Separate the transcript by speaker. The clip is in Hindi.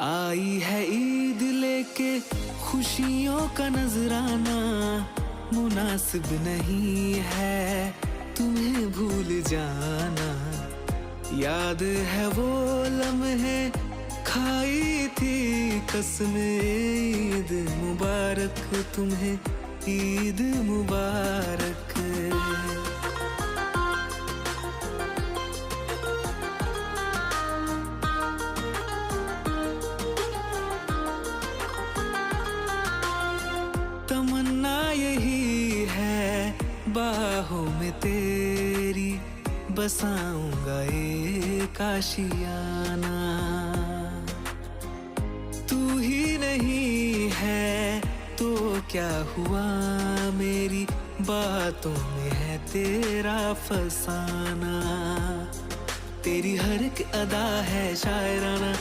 Speaker 1: आई है ईद लेके खुशियों का नजराना, मुनासिब नहीं है तुम्हें भूल जाना। याद है वो लम्हे खाई थी कसमें, ईद मुबारक तुम्हें, ईद मुबारक। तमन्ना यही है बाहों में तेरी, बसाऊंगा एक आशियाना। तू ही नहीं है तो क्या हुआ, मेरी बातों में है तेरा फसाना। तेरी हर एक अदा है शायराना,